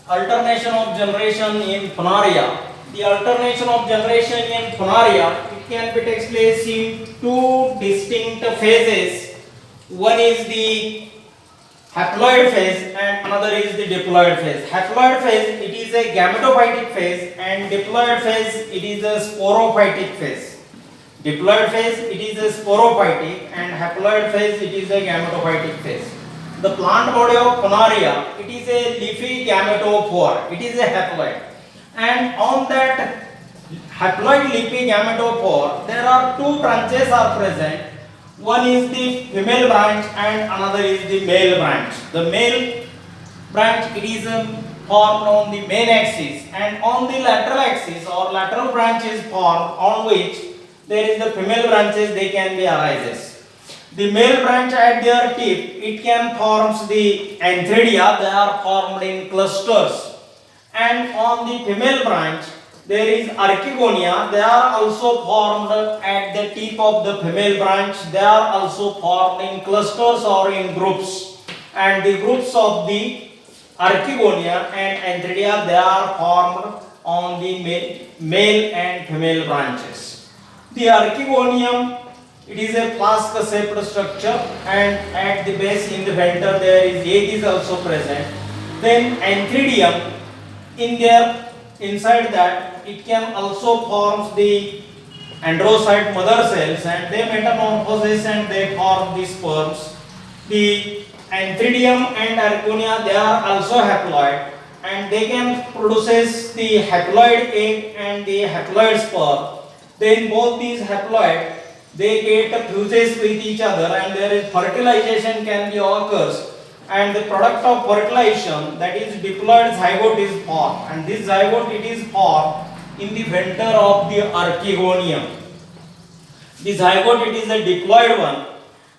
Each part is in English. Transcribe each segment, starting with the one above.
Alternation of generation in Funaria. The alternation of generation in Funaria, it can be takes place in two distinct phases. One is the haploid phase and another is the diploid phase. Haploid phase, it is a gametophytic phase, and diploid phase, it is a sporophytic phase. Diploid phase, it is a sporophytic, and haploid phase, it is a gametophytic phase. The plant body of Funaria, it is a leafy gametophore. It is a haploid, and on that haploid leafy gametophore, there are two branches are present. One is the female branch and another is the male branch. The male branch, it is formed on the main axis, and on the lateral axis or lateral branch is formed on which there is the female branches, they can be arises. The male branch at their tip, it can forms the antheridia, they are formed in clusters. And on the female branch, there is archegonia, they are also formed at the tip of the female branch, they are also formed in clusters or in groups. And the groups of the archegonia and antheridia, they are formed on the male and female branches. The archegonium, it is a flask-shaped structure, and at the base in the venter there is egg is also present. Then antheridium, in there inside that it can also forms the androcyte mother cells, and they metamorphose and they form the sperms. The antheridium and archegonia, they are also haploid, and they can produce the haploid egg and the haploid sperm. Then both these haploid, they get fuses with each other, and there is fertilization can be occurs, and the product of fertilization, that is diploid zygote, is formed, and this zygote, it is formed in the venter of the archegonium. The zygote, it is a diploid one,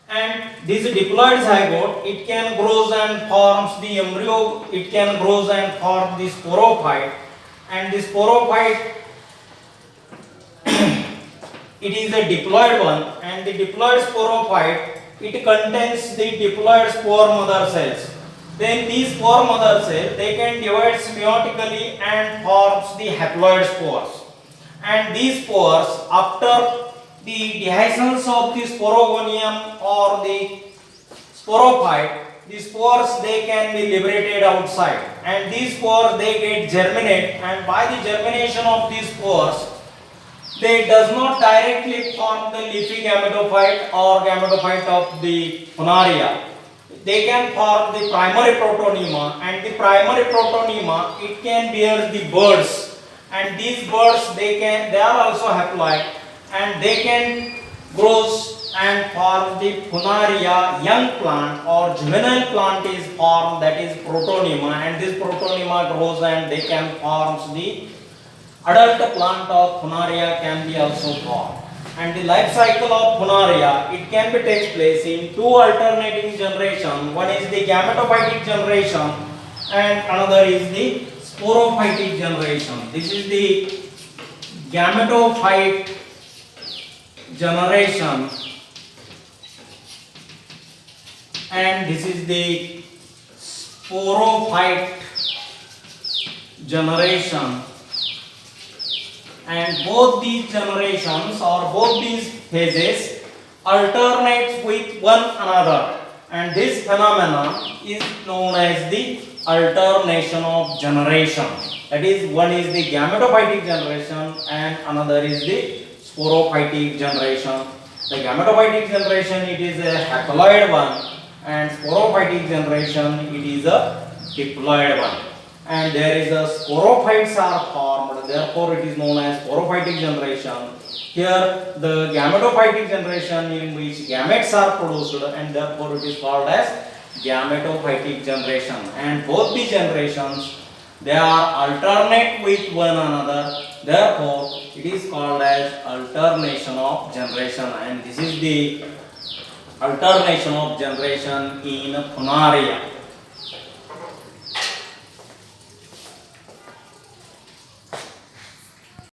and this diploid zygote, it can grows and forms the embryo, it can grows and form the sporophyte, and the sporophyte, it is a diploid one, and the diploid sporophyte, it contains the diploid spore mother cells. Then these spore mother cells, they can divide semiotically and forms the haploid spores. And these spores, after the dehiscence of the sporogonium or the sporophyte, the spores, they can be liberated outside, and these spores, they get germinate, and by the germination of these spores, they does not directly form the leafy gametophyte or gametophyte of the Funaria. They can form the primary protonema, and the primary protonema, it can bear the buds, and these buds, they are also haploid, and they can grows and form the Funaria young plant or juvenile plant is formed, that is protonema, and this protonema grows and they can form the adult plant of Funaria can be also formed. And the life cycle of Funaria, it can be takes place in two alternating generation. One is the gametophytic generation and another is the sporophytic generation. This is the gametophyte generation, and this is the sporophyte generation. And both these generations or both these phases alternates with one another, and this phenomenon is known as the alternation of generation. That is, one is the gametophytic generation and another is the sporophytic generation. The gametophytic generation, it is a haploid one, and sporophytic generation, it is a diploid one. And there is a sporophytes are formed, therefore it is known as sporophytic generation. Here the gametophytic generation, in which gametes are produced, and therefore it is called as gametophytic generation. And both the generations, they are alternate with one another, therefore it is called as alternation of generation. And this is the alternation of generation in Funaria.